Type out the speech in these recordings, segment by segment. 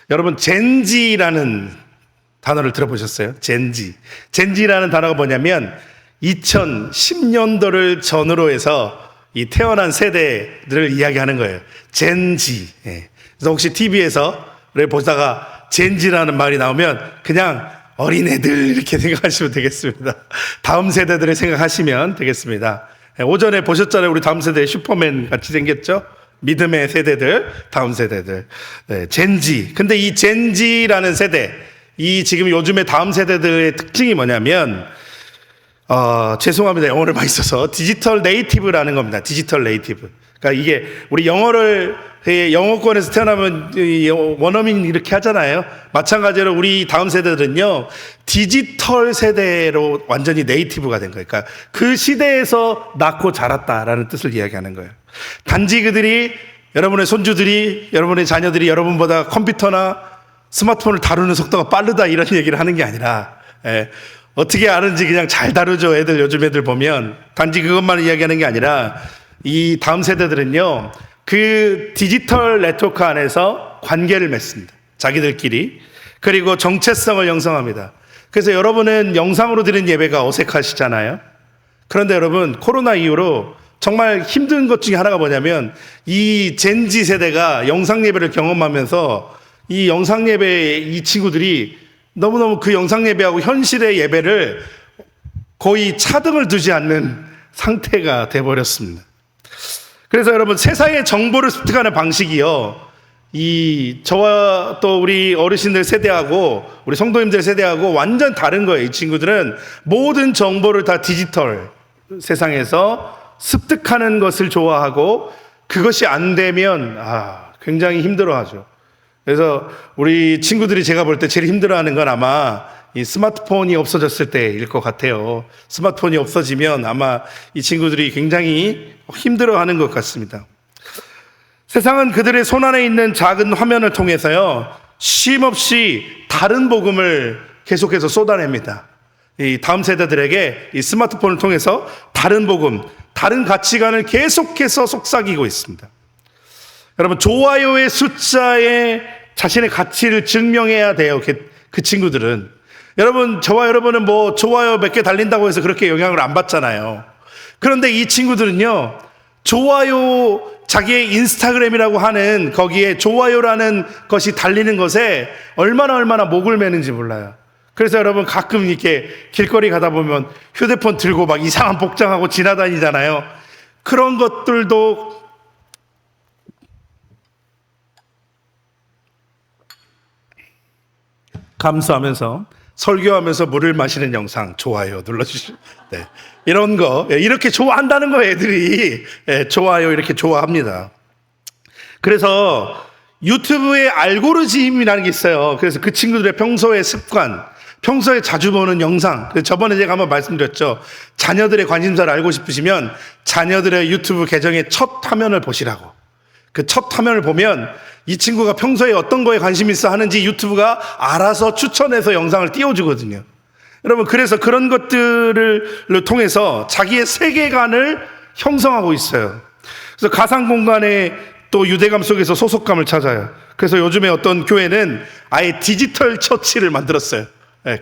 여러분, 젠지라는 단어를 들어보셨어요? 젠지라는 단어가 뭐냐면 2010년도를 전후로 해서 이 태어난 세대들을 이야기하는 거예요. 젠지. 예. 그래서 혹시 TV에서 보다가 젠지라는 말이 나오면 그냥 어린애들 이렇게 생각하시면 되겠습니다. 다음 세대들을 생각하시면 되겠습니다. 예. 오전에 보셨잖아요. 우리 다음 세대 슈퍼맨 같이 생겼죠? 믿음의 세대들, 다음 세대들. 네, 젠지. 근데 이 젠지라는 세대, 이 지금 요즘의 다음 세대들의 특징이 뭐냐면, 죄송합니다. 영어를 많이 써서. 디지털 네이티브라는 겁니다. 디지털 네이티브. 그러니까 이게 우리 영어권에서 태어나면 원어민 이렇게 하잖아요. 마찬가지로 우리 다음 세대들은요, 디지털 세대로 완전히 네이티브가 된 거예요. 그러니까 그 시대에서 낳고 자랐다라는 뜻을 이야기하는 거예요. 단지 그들이, 여러분의 손주들이, 여러분의 자녀들이 여러분보다 컴퓨터나 스마트폰을 다루는 속도가 빠르다 이런 얘기를 하는 게 아니라, 어떻게 아는지 그냥 잘 다루죠. 요즘 애들 보면. 단지 그것만 이야기하는 게 아니라 이 다음 세대들은요, 그 디지털 네트워크 안에서 관계를 맺습니다. 자기들끼리. 그리고 정체성을 형성합니다. 그래서 여러분은 영상으로 드리는 예배가 어색하시잖아요. 그런데 여러분, 코로나 이후로 정말 힘든 것 중에 하나가 뭐냐면 이 젠지 세대가 영상 예배를 경험하면서 이 영상 예배 이 친구들이 너무너무 그 영상 예배하고 현실의 예배를 거의 차등을 두지 않는 상태가 돼버렸습니다. 그래서 여러분, 세상의 정보를 습득하는 방식이요, 저와 또 우리 어르신들 세대하고 우리 성도님들 세대하고 완전 다른 거예요. 이 친구들은 모든 정보를 다 디지털 세상에서 습득하는 것을 좋아하고, 그것이 안 되면 굉장히 힘들어하죠. 그래서 우리 친구들이 제가 볼 때 제일 힘들어하는 건 아마 이 스마트폰이 없어졌을 때일 것 같아요. 스마트폰이 없어지면 아마 이 친구들이 굉장히 힘들어하는 것 같습니다. 세상은 그들의 손안에 있는 작은 화면을 통해서요, 쉼없이 다른 복음을 계속해서 쏟아냅니다. 이 다음 세대들에게 이 스마트폰을 통해서 다른 복음, 다른 가치관을 계속해서 속삭이고 있습니다. 여러분, 좋아요의 숫자에 자신의 가치를 증명해야 돼요. 그 친구들은. 여러분, 저와 여러분은 뭐 좋아요 몇 개 달린다고 해서 그렇게 영향을 안 받잖아요. 그런데 이 친구들은요, 좋아요, 자기의 인스타그램이라고 하는 거기에 좋아요라는 것이 달리는 것에 얼마나 목을 매는지 몰라요. 그래서 여러분, 가끔 이렇게 길거리 가다 보면 휴대폰 들고 막 이상한 복장하고 지나다니잖아요. 그런 것들도 감수하면서 설교하면서 물을 마시는 영상 좋아요 눌러주시죠. 네. 이런 거 이렇게 좋아한다는 거예요. 애들이 좋아요 이렇게 좋아합니다. 그래서 유튜브의 알고리즘이라는 게 있어요. 그래서 그 친구들의 평소의 습관, 평소에 자주 보는 영상, 저번에 제가 한번 말씀드렸죠. 자녀들의 관심사를 알고 싶으시면 자녀들의 유튜브 계정의 첫 화면을 보시라고. 그 첫 화면을 보면 이 친구가 평소에 어떤 거에 관심 있어 하는지 유튜브가 알아서 추천해서 영상을 띄워주거든요. 여러분, 그래서 그런 것들을 통해서 자기의 세계관을 형성하고 있어요. 그래서 가상 공간에 또 유대감 속에서 소속감을 찾아요. 그래서 요즘에 어떤 교회는 아예 디지털 처치를 만들었어요.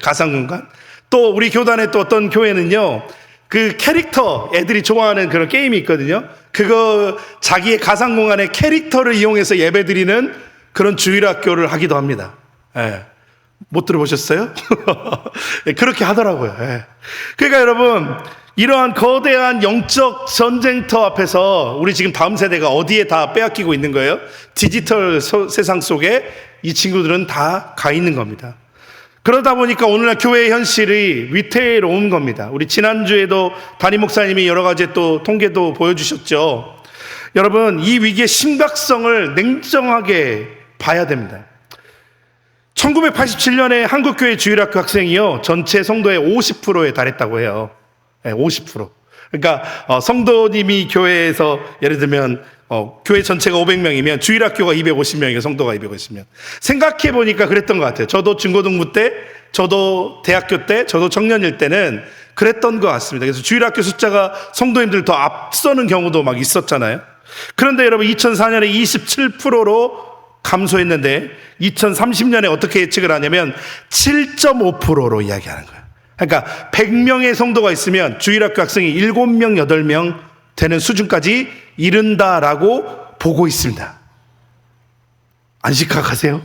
가상 공간. 또 우리 교단의 또 어떤 교회는요, 그 캐릭터, 애들이 좋아하는 그런 게임이 있거든요. 그거 자기의 가상 공간의 캐릭터를 이용해서 예배드리는 그런 주일학교를 하기도 합니다. 못 들어보셨어요? 그렇게 하더라고요. 그러니까 여러분, 이러한 거대한 영적 전쟁터 앞에서 우리 지금 다음 세대가 어디에 다 빼앗기고 있는 거예요? 디지털 세상 속에 이 친구들은 다 가 있는 겁니다. 그러다 보니까 오늘날 교회의 현실이 위태로운 겁니다. 우리 지난주에도 담임 목사님이 여러 가지 또 통계도 보여주셨죠. 여러분, 이 위기의 심각성을 냉정하게 봐야 됩니다. 1987년에 한국교회 주일학교 학생이요, 전체 성도의 50%에 달했다고 해요. 50%. 그러니까 성도님이 교회에서 예를 들면 교회 전체가 500명이면 주일학교가 250명이고 성도가 250명. 생각해 보니까 그랬던 것 같아요. 저도 중고등부 때, 저도 대학교 때, 저도 청년일 때는 그랬던 것 같습니다. 그래서 주일학교 숫자가 성도님들 더 앞서는 경우도 막 있었잖아요. 그런데 여러분, 2004년에 27%로 감소했는데 2030년에 어떻게 예측을 하냐면 7.5%로 이야기하는 거예요. 그러니까 100명의 성도가 있으면 주일학교 학생이 7명, 8명 되는 수준까지 이른다라고 보고 있습니다. 안 심각하세요?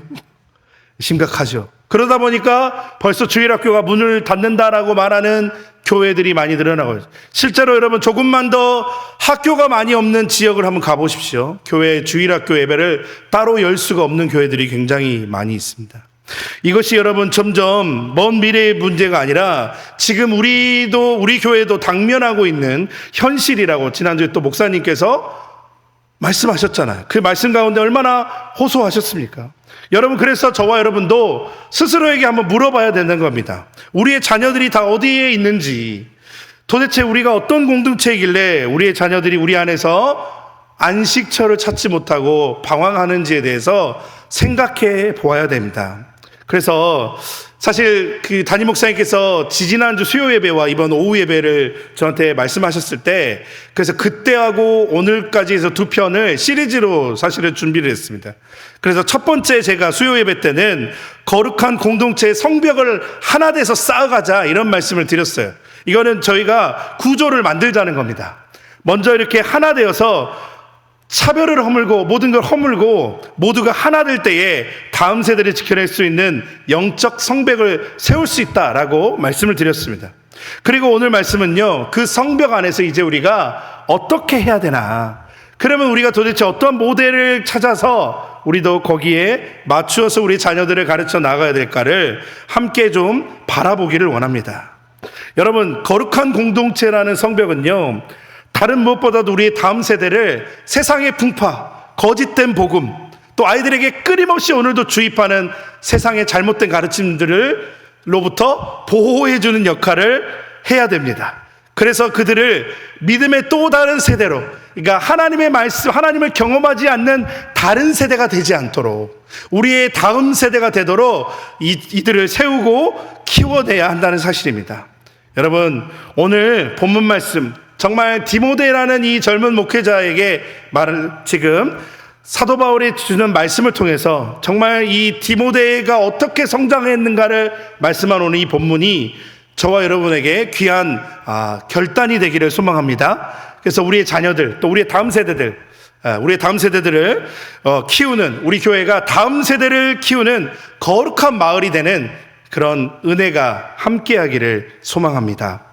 심각하죠. 그러다 보니까 벌써 주일학교가 문을 닫는다라고 말하는 교회들이 많이 늘어나고 있어요. 실제로 여러분 조금만 더 학교가 많이 없는 지역을 한번 가보십시오. 교회 주일학교 예배를 따로 열 수가 없는 교회들이 굉장히 많이 있습니다. 이것이 여러분 점점 먼 미래의 문제가 아니라 지금 우리 교회도 당면하고 있는 현실이라고 지난주에 또 목사님께서 말씀하셨잖아요. 그 말씀 가운데 얼마나 호소하셨습니까? 여러분, 그래서 저와 여러분도 스스로에게 한번 물어봐야 되는 겁니다. 우리의 자녀들이 다 어디에 있는지, 도대체 우리가 어떤 공동체이길래 우리의 자녀들이 우리 안에서 안식처를 찾지 못하고 방황하는지에 대해서 생각해 보아야 됩니다. 그래서 사실 그 담임 목사님께서 지지난주 수요 예배와 이번 오후 예배를 저한테 말씀하셨을 때, 그래서 그때하고 오늘까지 해서 두 편을 시리즈로 사실은 준비를 했습니다. 그래서 첫 번째 제가 수요 예배 때는 거룩한 공동체의 성벽을 하나 돼서 쌓아가자, 이런 말씀을 드렸어요. 이거는 저희가 구조를 만들자는 겁니다. 먼저 이렇게 하나 되어서 차별을 허물고 모든 걸 허물고 모두가 하나 될 때에 다음 세대를 지켜낼 수 있는 영적 성벽을 세울 수 있다라고 말씀을 드렸습니다. 그리고 오늘 말씀은요, 그 성벽 안에서 이제 우리가 어떻게 해야 되나, 그러면 우리가 도대체 어떤 모델을 찾아서 우리도 거기에 맞추어서 우리 자녀들을 가르쳐 나가야 될까를 함께 좀 바라보기를 원합니다. 여러분, 거룩한 공동체라는 성벽은요, 다른 무엇보다도 우리의 다음 세대를 세상의 풍파, 거짓된 복음, 또 아이들에게 끊임없이 오늘도 주입하는 세상의 잘못된 가르침들로부터 보호해주는 역할을 해야 됩니다. 그래서 그들을 믿음의 또 다른 세대로, 그러니까 하나님의 말씀, 하나님을 경험하지 않는 다른 세대가 되지 않도록, 우리의 다음 세대가 되도록 이들을 세우고 키워내야 한다는 사실입니다. 여러분, 오늘 본문 말씀, 정말 디모데라는 이 젊은 목회자에게 지금 사도 바울이 주는 말씀을 통해서 정말 이 디모데가 어떻게 성장했는가를 말씀한 오늘 이 본문이 저와 여러분에게 귀한 결단이 되기를 소망합니다. 그래서 우리의 자녀들, 또 우리의 다음 세대들을 키우는, 우리 교회가 다음 세대를 키우는 거룩한 마을이 되는 그런 은혜가 함께하기를 소망합니다.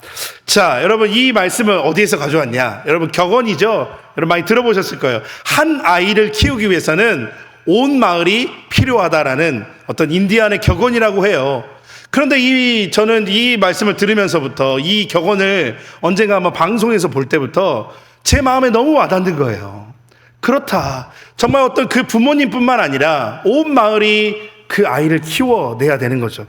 자, 여러분, 이 말씀을 어디에서 가져왔냐? 여러분, 격언이죠. 여러분 많이 들어보셨을 거예요. 한 아이를 키우기 위해서는 온 마을이 필요하다라는 어떤 인디안의 격언이라고 해요. 그런데 저는 이 말씀을 들으면서부터 이 격언을 언젠가 한번 방송에서 볼 때부터 제 마음에 너무 와닿는 거예요. 그렇다. 정말 어떤 그 부모님뿐만 아니라 온 마을이 그 아이를 키워내야 되는 거죠.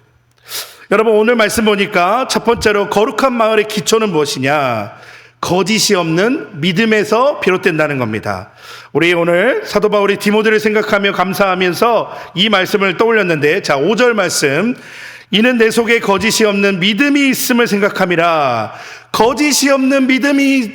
여러분, 오늘 말씀 보니까 첫 번째로 거룩한 마을의 기초는 무엇이냐? 거짓이 없는 믿음에서 비롯된다는 겁니다. 우리 오늘 사도 바울이 디모데를 생각하며 감사하면서 이 말씀을 떠올렸는데, 자, 5절 말씀, 이는 내 속에 거짓이 없는 믿음이 있음을 생각함이라. 거짓이 없는 믿음이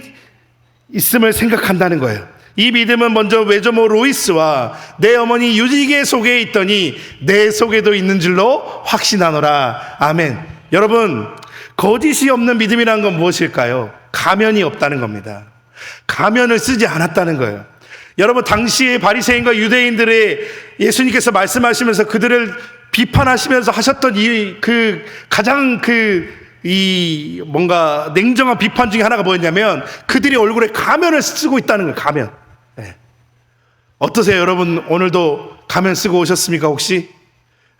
있음을 생각한다는 거예요. 이 믿음은 먼저 외조모 로이스와 내 어머니 유디게 속에 있더니 내 속에도 있는 줄로 확신하노라. 아멘. 여러분, 거짓이 없는 믿음이란 건 무엇일까요? 가면이 없다는 겁니다. 가면을 쓰지 않았다는 거예요. 여러분, 당시의 바리새인과 유대인들의 예수님께서 말씀하시면서 그들을 비판하시면서 하셨던 가장 뭔가 냉정한 비판 중에 하나가 뭐였냐면 그들이 얼굴에 가면을 쓰고 있다는 거예요. 가면. 네. 어떠세요, 여러분? 오늘도 가면 쓰고 오셨습니까, 혹시?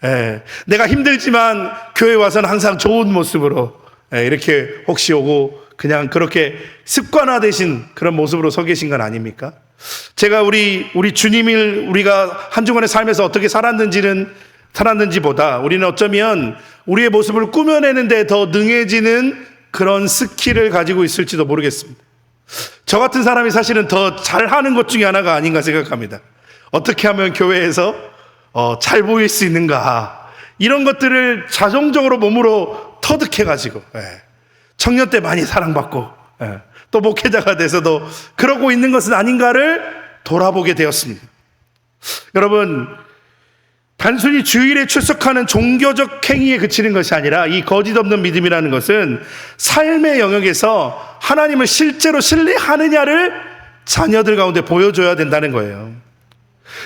네. 내가 힘들지만 교회 와서는 항상 좋은 모습으로 이렇게 혹시 오고 그냥 그렇게 습관화되신 그런 모습으로 서 계신 건 아닙니까? 제가 우리 주님을 우리가 한 주간의 삶에서 어떻게 살았는지보다 우리는 어쩌면 우리의 모습을 꾸며내는데 더 능해지는 그런 스킬을 가지고 있을지도 모르겠습니다. 저 같은 사람이 사실은 더 잘하는 것 중에 하나가 아닌가 생각합니다. 어떻게 하면 교회에서 잘 보일 수 있는가, 이런 것들을 자동적으로 몸으로 터득해가지고 청년 때 많이 사랑받고 또 목회자가 돼서도 그러고 있는 것은 아닌가를 돌아보게 되었습니다. 여러분, 단순히 주일에 출석하는 종교적 행위에 그치는 것이 아니라 이 거짓 없는 믿음이라는 것은 삶의 영역에서 하나님을 실제로 신뢰하느냐를 자녀들 가운데 보여줘야 된다는 거예요.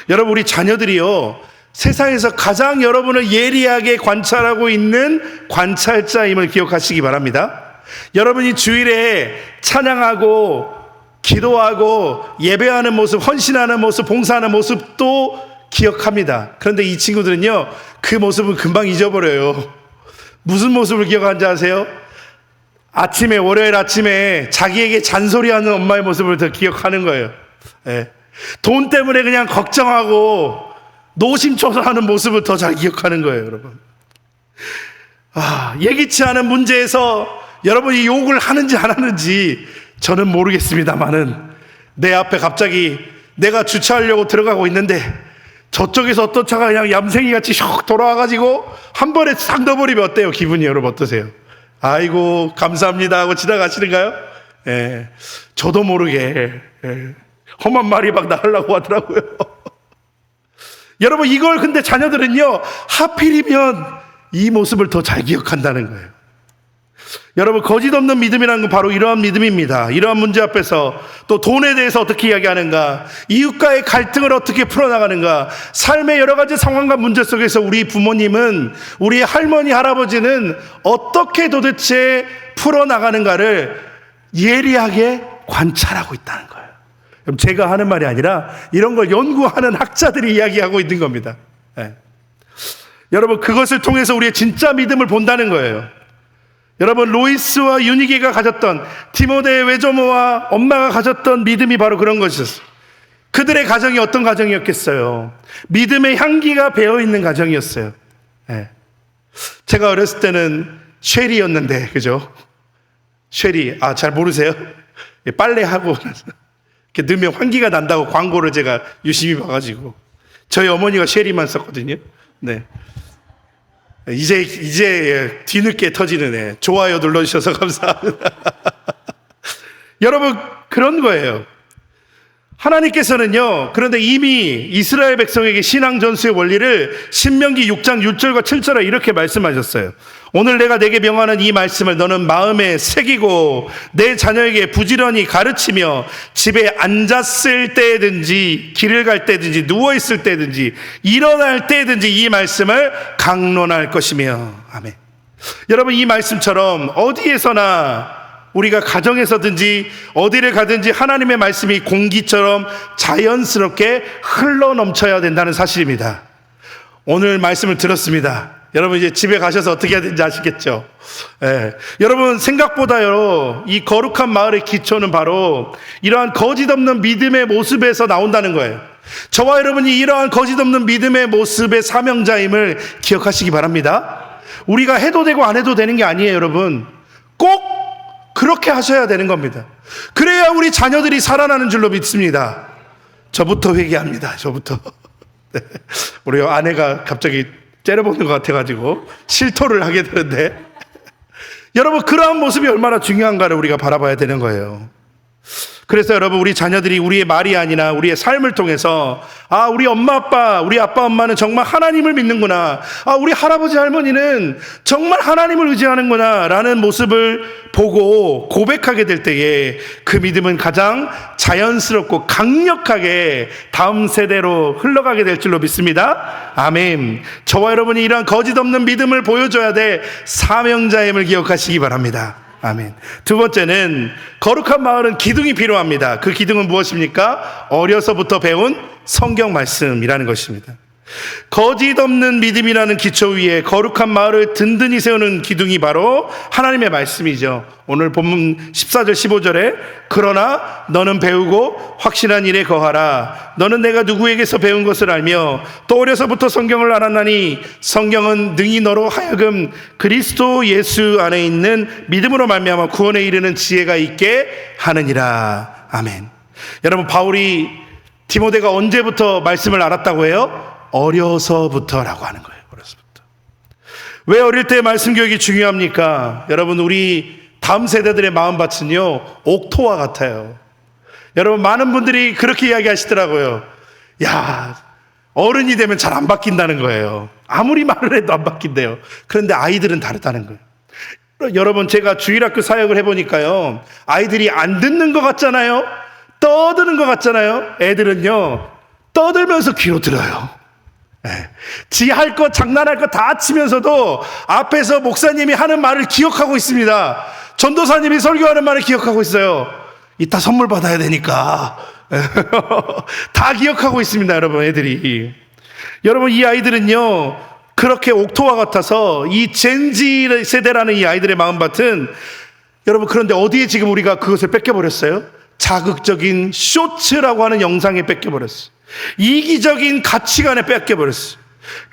여러분, 우리 자녀들이요, 세상에서 가장 여러분을 예리하게 관찰하고 있는 관찰자임을 기억하시기 바랍니다. 여러분이 주일에 찬양하고 기도하고 예배하는 모습, 헌신하는 모습, 봉사하는 모습도 기억합니다. 그런데 이 친구들은요, 그 모습을 금방 잊어버려요. 무슨 모습을 기억하는지 아세요? 월요일 아침에 자기에게 잔소리하는 엄마의 모습을 더 기억하는 거예요. 예. 돈 때문에 그냥 걱정하고 노심초사하는 모습을 더 잘 기억하는 거예요, 여러분. 예기치 않은 문제에서 여러분이 욕을 하는지 안 하는지 저는 모르겠습니다만은, 내 앞에 갑자기 내가 주차하려고 들어가고 있는데 저쪽에서 어떤 차가 그냥 얌생이같이 슉 돌아와가지고 한 번에 싹 넣어버리면 어때요? 기분이 여러분 어떠세요? 아이고 감사합니다 하고 지나가시는가요? 예, 저도 모르게 험한 말이 막 나가려고 하더라고요. 여러분, 이걸 근데 자녀들은요, 하필이면 이 모습을 더 잘 기억한다는 거예요. 여러분, 거짓 없는 믿음이라는 건 바로 이러한 믿음입니다. 이러한 문제 앞에서 또 돈에 대해서 어떻게 이야기하는가, 이웃과의 갈등을 어떻게 풀어나가는가, 삶의 여러 가지 상황과 문제 속에서 우리 부모님은, 우리 할머니, 할아버지는 어떻게 도대체 풀어나가는가를 예리하게 관찰하고 있다는 거예요. 제가 하는 말이 아니라 이런 걸 연구하는 학자들이 이야기하고 있는 겁니다. 네. 여러분, 그것을 통해서 우리의 진짜 믿음을 본다는 거예요. 여러분, 로이스와 유니게가 가졌던, 디모데의 외조모와 엄마가 가졌던 믿음이 바로 그런 것이었어요. 그들의 가정이 어떤 가정이었겠어요? 믿음의 향기가 배어있는 가정이었어요. 네. 제가 어렸을 때는 쉐리였는데, 그죠? 쉐리, 잘 모르세요? 빨래하고 이렇게 넣으면 환기가 난다고 광고를 제가 유심히 봐가지고, 저희 어머니가 쉐리만 썼거든요. 네. 이제 뒤늦게 터지는 애. 좋아요 눌러주셔서 감사합니다. 여러분, 그런 거예요. 하나님께서는요, 그런데 이미 이스라엘 백성에게 신앙 전수의 원리를 신명기 6장 6절과 7절에 이렇게 말씀하셨어요. 오늘 내가 내게 명하는 이 말씀을 너는 마음에 새기고 내 자녀에게 부지런히 가르치며 집에 앉았을 때든지 길을 갈 때든지 누워있을 때든지 일어날 때든지 이 말씀을 강론할 것이며. 아멘. 여러분, 이 말씀처럼 어디에서나 우리가 가정에서든지 어디를 가든지 하나님의 말씀이 공기처럼 자연스럽게 흘러 넘쳐야 된다는 사실입니다. 오늘 말씀을 들었습니다. 여러분, 이제 집에 가셔서 어떻게 해야 되는지 아시겠죠? 여러분, 생각보다요, 이 거룩한 마을의 기초는 바로 이러한 거짓 없는 믿음의 모습에서 나온다는 거예요. 저와 여러분이 이러한 거짓 없는 믿음의 모습의 사명자임을 기억하시기 바랍니다. 우리가 해도 되고 안 해도 되는 게 아니에요, 여러분. 꼭 그렇게 하셔야 되는 겁니다. 그래야 우리 자녀들이 살아나는 줄로 믿습니다. 저부터 회개합니다. 저부터. 네. 우리 아내가 갑자기 째려보는 것 같아가지고 실토를 하게 되는데, 여러분, 그러한 모습이 얼마나 중요한가를 우리가 바라봐야 되는 거예요. 그래서 여러분, 우리 자녀들이 우리의 말이 아니라 우리의 삶을 통해서, 우리 엄마 아빠, 우리 아빠 엄마는 정말 하나님을 믿는구나, 우리 할아버지 할머니는 정말 하나님을 의지하는구나 라는 모습을 보고 고백하게 될 때에 그 믿음은 가장 자연스럽고 강력하게 다음 세대로 흘러가게 될 줄로 믿습니다. 아멘. 저와 여러분이 이러한 거짓 없는 믿음을 보여줘야 될 사명자임을 기억하시기 바랍니다. 아멘. 두 번째는, 거룩한 마을은 기둥이 필요합니다. 그 기둥은 무엇입니까? 어려서부터 배운 성경 말씀이라는 것입니다. 거짓 없는 믿음이라는 기초 위에 거룩한 마을을 든든히 세우는 기둥이 바로 하나님의 말씀이죠. 오늘 본문 14절 15절에 그러나 너는 배우고 확신한 일에 거하라. 너는 내가 누구에게서 배운 것을 알며 또 어려서부터 성경을 알았나니 성경은 능히 너로 하여금 그리스도 예수 안에 있는 믿음으로 말미암아 구원에 이르는 지혜가 있게 하느니라. 아멘. 여러분, 바울이 디모데가 언제부터 말씀을 알았다고 해요? 어려서부터라고 하는 거예요. 어려서부터. 왜 어릴 때 말씀 교육이 중요합니까? 여러분, 우리 다음 세대들의 마음밭은요, 옥토와 같아요. 여러분, 많은 분들이 그렇게 이야기하시더라고요. 야, 어른이 되면 잘 안 바뀐다는 거예요. 아무리 말을 해도 안 바뀐대요. 그런데 아이들은 다르다는 거예요. 여러분, 제가 주일학교 사역을 해보니까요, 아이들이 안 듣는 것 같잖아요. 떠드는 것 같잖아요. 애들은요, 떠들면서 귀로 들어요. 지 할 것, 장난할 것 다 치면서도 앞에서 목사님이 하는 말을 기억하고 있습니다. 전도사님이 설교하는 말을 기억하고 있어요. 이따 선물 받아야 되니까. 다 기억하고 있습니다, 여러분, 애들이. 여러분, 이 아이들은요, 그렇게 옥토와 같아서 이 젠지 세대라는 이 아이들의 마음밭은, 여러분, 그런데 어디에 지금 우리가 그것을 뺏겨버렸어요? 자극적인 쇼츠라고 하는 영상에 뺏겨버렸어요. 이기적인 가치관에 뺏겨버렸어요.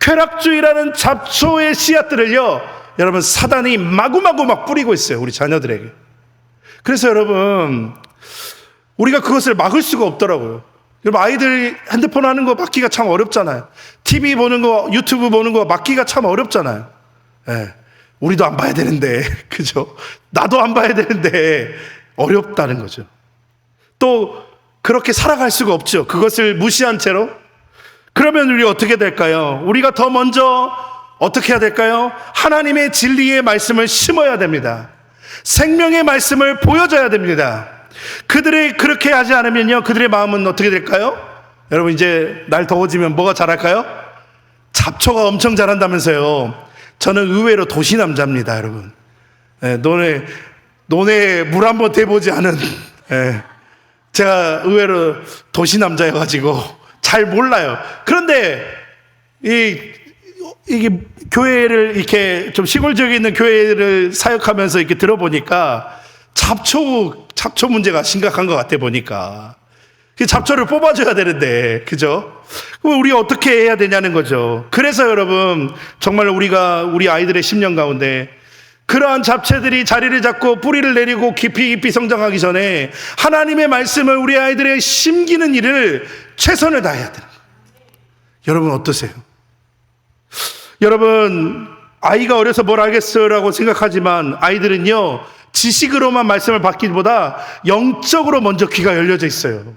쾌락주의라는 잡초의 씨앗들을요, 여러분, 사단이 마구마구 막 뿌리고 있어요, 우리 자녀들에게. 그래서 여러분, 우리가 그것을 막을 수가 없더라고요. 여러분, 아이들 핸드폰 하는 거 막기가 참 어렵잖아요. TV 보는 거, 유튜브 보는 거 막기가 참 어렵잖아요. 우리도 안 봐야 되는데, 그죠? 나도 안 봐야 되는데 어렵다는 거죠. 또 그렇게 살아갈 수가 없죠. 그것을 무시한 채로. 그러면 우리 어떻게 될까요? 우리가 더 먼저 어떻게 해야 될까요? 하나님의 진리의 말씀을 심어야 됩니다. 생명의 말씀을 보여줘야 됩니다. 그들이 그렇게 하지 않으면요, 그들의 마음은 어떻게 될까요? 여러분, 이제 날 더워지면 뭐가 자랄까요? 잡초가 엄청 자란다면서요. 저는 의외로 도시 남자입니다, 여러분. 논에 물 한번 대보지 않은, 제가 의외로 도시 남자여가지고 잘 몰라요. 그런데 이게 교회를 이렇게 좀 시골 지역에 있는 교회를 사역하면서 이렇게 들어보니까 잡초 문제가 심각한 것 같아 보니까. 잡초를 뽑아줘야 되는데, 그죠? 그럼 우리가 어떻게 해야 되냐는 거죠. 그래서 여러분, 정말 우리가 우리 아이들의 심령 가운데 그러한 잡채들이 자리를 잡고 뿌리를 내리고 깊이 성장하기 전에 하나님의 말씀을 우리 아이들의 심기는 일을 최선을 다해야 돼요. 여러분, 어떠세요? 여러분, 아이가 어려서 뭘 알겠어라고 생각하지만 아이들은요, 지식으로만 말씀을 받기보다 영적으로 먼저 귀가 열려져 있어요.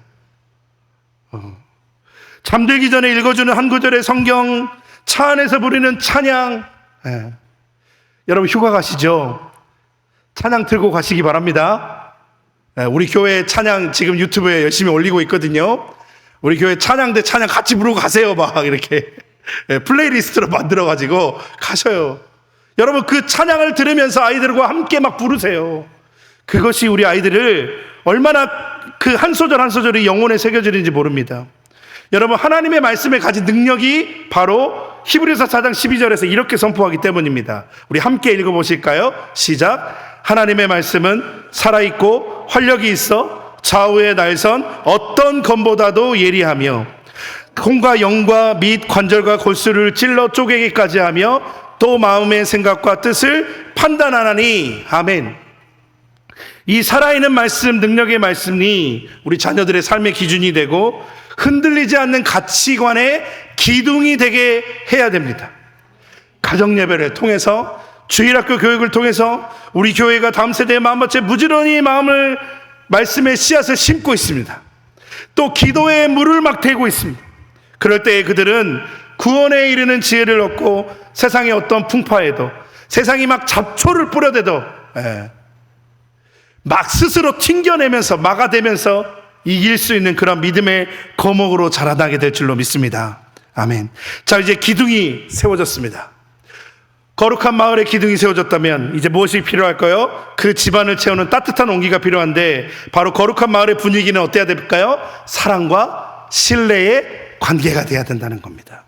잠들기 전에 읽어주는 한 구절의 성경, 차 안에서 부르는 찬양. 여러분, 휴가 가시죠? 찬양 틀고 가시기 바랍니다. 우리 교회 찬양 지금 유튜브에 열심히 올리고 있거든요. 우리 교회 찬양 대 찬양 같이 부르고 가세요. 막 이렇게 플레이리스트로 만들어가지고 가셔요. 여러분, 그 찬양을 들으면서 아이들과 함께 막 부르세요. 그것이 우리 아이들을 얼마나 그 한 소절 한 소절이 영혼에 새겨지는지 모릅니다. 여러분, 하나님의 말씀에 가진 능력이 바로 히브리서 4장 12절에서 이렇게 선포하기 때문입니다. 우리 함께 읽어보실까요? 시작. 하나님의 말씀은 살아있고 활력이 있어 좌우의 날선 어떤 검보다도 예리하며 콩과 영과 및 관절과 골수를 찔러 쪼개기까지 하며 또 마음의 생각과 뜻을 판단하나니. 아멘. 이 살아있는 말씀, 능력의 말씀이 우리 자녀들의 삶의 기준이 되고 흔들리지 않는 가치관의 기둥이 되게 해야 됩니다. 가정예배를 통해서, 주일학교 교육을 통해서 우리 교회가 다음 세대의 마음밭에 부지런히 말씀의 씨앗을 심고 있습니다. 또 기도에 물을 막 대고 있습니다. 그럴 때 그들은 구원에 이르는 지혜를 얻고 세상의 어떤 풍파에도, 세상이 막 잡초를 뿌려대도 막 스스로 튕겨내면서 막아대면서 이길 수 있는 그런 믿음의 거목으로 자라나게 될 줄로 믿습니다. 아멘. 자, 이제 기둥이 세워졌습니다. 거룩한 마을에 기둥이 세워졌다면 이제 무엇이 필요할까요? 그 집안을 채우는 따뜻한 온기가 필요한데, 바로 거룩한 마을의 분위기는 어때야 될까요? 사랑과 신뢰의 관계가 돼야 된다는 겁니다.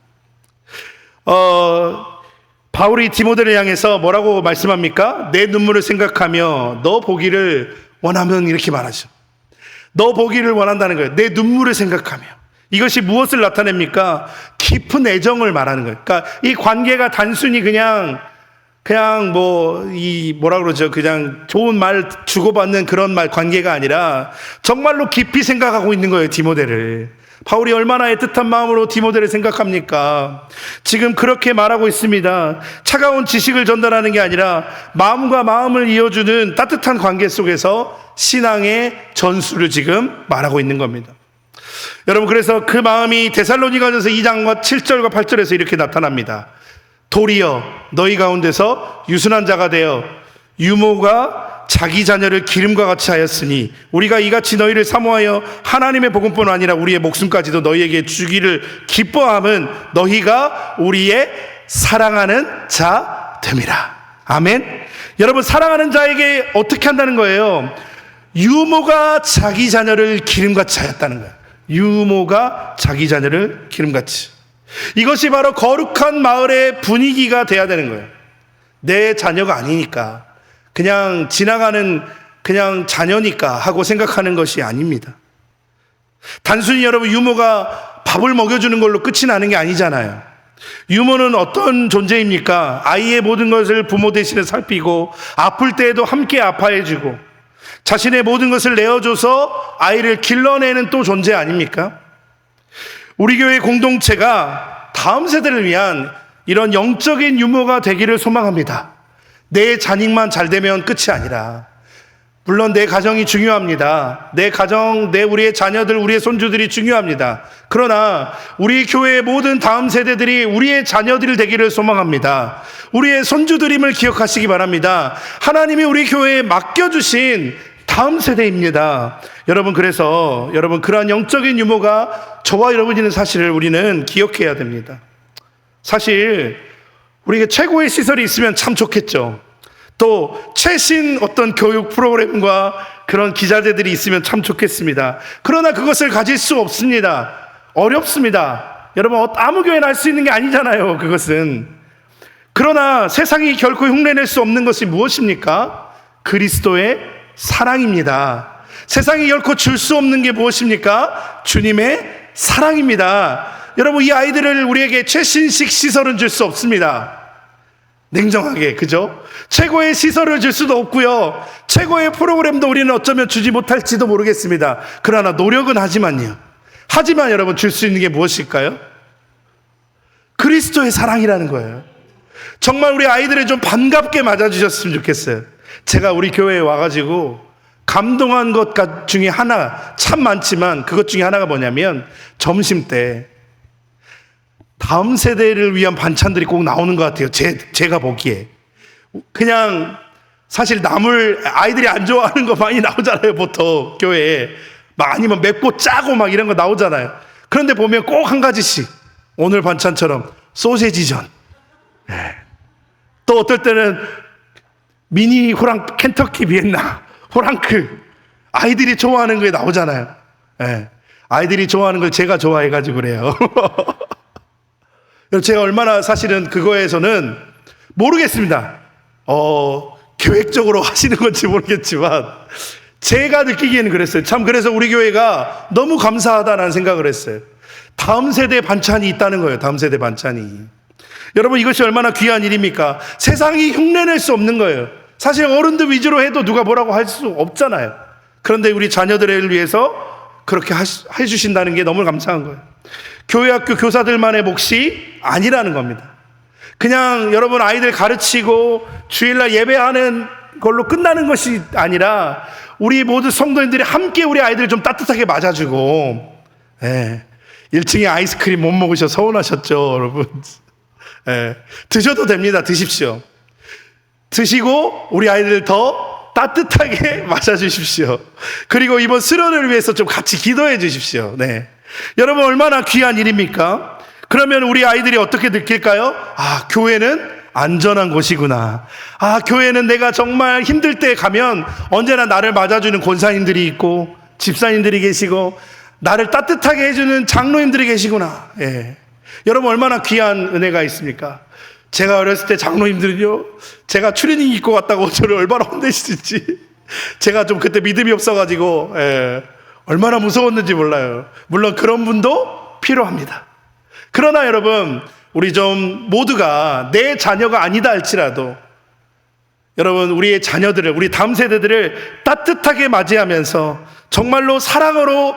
바울이 디모데를 향해서 뭐라고 말씀합니까? 내 눈물을 생각하며 너 보기를 원하면, 이렇게 말하죠. 너 보기를 원한다는 거예요. 내 눈물을 생각하며. 이것이 무엇을 나타냅니까? 깊은 애정을 말하는 거예요. 그러니까 이 관계가 단순히 그냥 뭐라 그러죠? 그냥 좋은 말 주고받는 그런 관계가 아니라 정말로 깊이 생각하고 있는 거예요, 디모데를. 바울이 얼마나 애틋한 마음으로 디모데를 생각합니까? 지금 그렇게 말하고 있습니다. 차가운 지식을 전달하는 게 아니라 마음과 마음을 이어주는 따뜻한 관계 속에서 신앙의 전수를 지금 말하고 있는 겁니다. 여러분, 그래서 그 마음이 데살로니가전서 2장과 7절과 8절에서 이렇게 나타납니다. 도리어 너희 가운데서 유순한 자가 되어 유모가 자기 자녀를 기름과 같이 하였으니 우리가 이같이 너희를 사모하여 하나님의 복음뿐 아니라 우리의 목숨까지도 너희에게 주기를 기뻐함은 너희가 우리의 사랑하는 자 됨이라. 아멘. 여러분, 사랑하는 자에게 어떻게 한다는 거예요? 유모가 자기 자녀를 기름같이 하였다는 거예요. 유모가 자기 자녀를 기름같이. 이것이 바로 거룩한 마을의 분위기가 돼야 되는 거예요. 내 자녀가 아니니까, 그냥 지나가는 그냥 자녀니까 하고 생각하는 것이 아닙니다. 단순히 여러분, 유모가 밥을 먹여주는 걸로 끝이 나는 게 아니잖아요. 유모는 어떤 존재입니까? 아이의 모든 것을 부모 대신에 살피고 아플 때에도 함께 아파해주고 자신의 모든 것을 내어줘서 아이를 길러내는 또 존재 아닙니까? 우리 교회 공동체가 다음 세대를 위한 이런 영적인 유모가 되기를 소망합니다. 내 자식만 잘 되면 끝이 아니라, 물론 내 가정이 중요합니다. 내 가정, 우리의 자녀들, 우리의 손주들이 중요합니다. 그러나 우리 교회의 모든 다음 세대들이 우리의 자녀들이 되기를 소망합니다. 우리의 손주들임을 기억하시기 바랍니다. 하나님이 우리 교회에 맡겨주신 다음 세대입니다. 여러분, 그래서 여러분, 그러한 영적인 유모가 저와 여러분이는 사실을 우리는 기억해야 됩니다. 사실 우리에게 최고의 시설이 있으면 참 좋겠죠. 또 최신 어떤 교육 프로그램과 그런 기자재들이 있으면 참 좋겠습니다. 그러나 그것을 가질 수 없습니다. 어렵습니다. 여러분, 아무 교회나 할 수 있는 게 아니잖아요, 그것은. 그러나 세상이 결코 흉내낼 수 없는 것이 무엇입니까? 그리스도의 사랑입니다. 세상이 결코 줄 수 없는 게 무엇입니까? 주님의 사랑입니다. 여러분, 이 아이들을 우리에게 최신식 시설은 줄 수 없습니다. 냉정하게, 그죠? 최고의 시설을 줄 수도 없고요, 최고의 프로그램도 우리는 어쩌면 주지 못할지도 모르겠습니다. 그러나 노력은 하지만 여러분, 줄 수 있는 게 무엇일까요? 그리스도의 사랑이라는 거예요. 정말 우리 아이들을 좀 반갑게 맞아주셨으면 좋겠어요. 제가 우리 교회에 와가지고 감동한 것 중에 하나, 참 많지만 그것 중에 하나가 뭐냐면, 점심 때 다음 세대를 위한 반찬들이 꼭 나오는 것 같아요. 제가 보기에. 그냥 사실 아이들이 안 좋아하는 거 많이 나오잖아요, 보통 교회에. 막 아니면 맵고 짜고 막 이런 거 나오잖아요. 그런데 보면 꼭 한 가지씩, 오늘 반찬처럼 소세지전, 또 어떨 때는 미니 켄터키 비엔나 호랑크, 아이들이 좋아하는 거에 나오잖아요. 아이들이 좋아하는 걸 제가 좋아해가지고 그래요. 제가 얼마나 사실은 그거에서는 모르겠습니다. 계획적으로 하시는 건지 모르겠지만 제가 느끼기에는 그랬어요. 참, 그래서 우리 교회가 너무 감사하다는 생각을 했어요. 다음 세대 반찬이 있다는 거예요. 다음 세대 반찬이. 여러분, 이것이 얼마나 귀한 일입니까? 세상이 흉내낼 수 없는 거예요. 사실 어른들 위주로 해도 누가 뭐라고 할 수 없잖아요. 그런데 우리 자녀들을 위해서 그렇게 해주신다는 게 너무 감사한 거예요. 교회 학교 교사들만의 몫이 아니라는 겁니다. 그냥 여러분, 아이들 가르치고 주일날 예배하는 걸로 끝나는 것이 아니라 우리 모두 성도님들이 함께 우리 아이들을 좀 따뜻하게 맞아주고, 1층에 아이스크림 못 먹으셔서 서운하셨죠, 여러분. 드셔도 됩니다. 드십시오. 드시고 우리 아이들 더 따뜻하게 맞아주십시오. 그리고 이번 수련을 위해서 좀 같이 기도해 주십시오. 여러분, 얼마나 귀한 일입니까? 그러면 우리 아이들이 어떻게 느낄까요? 아, 교회는 안전한 곳이구나. 아, 교회는 내가 정말 힘들 때 가면 언제나 나를 맞아주는 권사님들이 있고 집사님들이 계시고 나를 따뜻하게 해주는 장로님들이 계시구나. 여러분, 얼마나 귀한 은혜가 있습니까? 제가 어렸을 때 장로님들은요, 제가 추리닝 입고 왔다고 저를 얼마나 혼내시는지, 제가 좀 그때 믿음이 없어가지고 얼마나 무서웠는지 몰라요. 물론 그런 분도 필요합니다. 그러나 여러분, 우리 좀 모두가 내 자녀가 아니다 할지라도 여러분, 우리의 자녀들을, 우리 다음 세대들을 따뜻하게 맞이하면서 정말로 사랑으로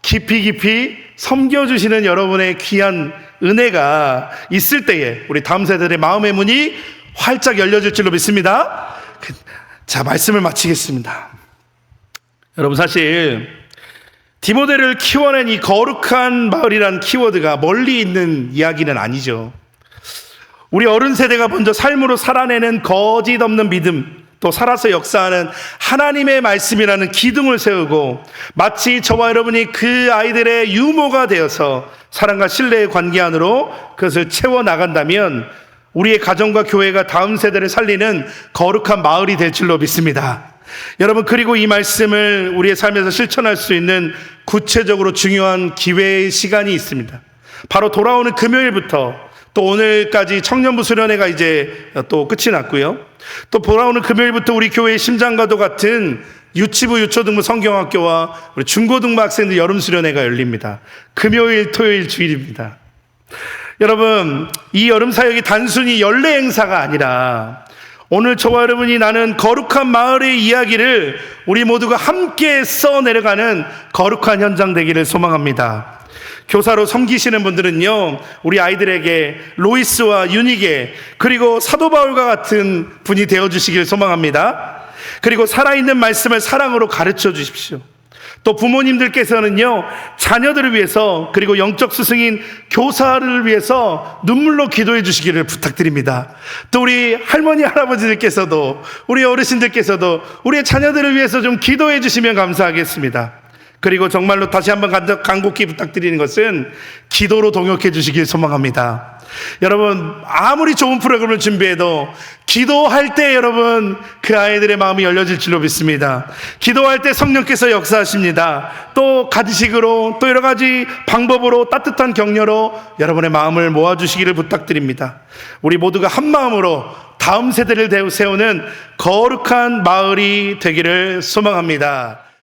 깊이 섬겨주시는 여러분의 귀한 은혜가 있을 때에 우리 다음 세대들의 마음의 문이 활짝 열려질 줄로 믿습니다. 자, 말씀을 마치겠습니다. 여러분, 사실 디모데를 키워낸 이 거룩한 마을이라는 키워드가 멀리 있는 이야기는 아니죠. 우리 어른 세대가 먼저 삶으로 살아내는 거짓 없는 믿음, 또 살아서 역사하는 하나님의 말씀이라는 기둥을 세우고 마치 저와 여러분이 그 아이들의 유모가 되어서 사랑과 신뢰의 관계 안으로 그것을 채워나간다면 우리의 가정과 교회가 다음 세대를 살리는 거룩한 마을이 될 줄로 믿습니다. 여러분, 그리고 이 말씀을 우리의 삶에서 실천할 수 있는 구체적으로 중요한 기회의 시간이 있습니다. 바로 돌아오는 금요일부터 또 오늘까지 청년부 수련회가 이제 또 끝이 났고요. 또 돌아오는 금요일부터 우리 교회의 심장과도 같은 유치부, 유초등부 성경학교와 우리 중고등부 학생들 여름 수련회가 열립니다. 금요일, 토요일, 주일입니다. 여러분, 이 여름 사역이 단순히 연례 행사가 아니라 오늘 저와 여러분이 나는 거룩한 마을의 이야기를 우리 모두가 함께 써내려가는 거룩한 현장 되기를 소망합니다. 교사로 섬기시는 분들은요, 우리 아이들에게 로이스와 유니게 그리고 사도 바울과 같은 분이 되어주시길 소망합니다. 그리고 살아있는 말씀을 사랑으로 가르쳐 주십시오. 또 부모님들께서는요, 자녀들을 위해서 그리고 영적 스승인 교사를 위해서 눈물로 기도해 주시기를 부탁드립니다. 또 우리 할머니 할아버지들께서도 우리 어르신들께서도 우리의 자녀들을 위해서 좀 기도해 주시면 감사하겠습니다. 그리고 정말로 다시 한번 간곡히 부탁드리는 것은 기도로 동역해 주시길 소망합니다. 여러분, 아무리 좋은 프로그램을 준비해도 기도할 때 여러분 그 아이들의 마음이 열려질 줄로 믿습니다. 기도할 때 성령께서 역사하십니다. 또 가지식으로 또 여러 가지 방법으로 따뜻한 격려로 여러분의 마음을 모아주시기를 부탁드립니다. 우리 모두가 한 마음으로 다음 세대를 세우는 거룩한 마을이 되기를 소망합니다.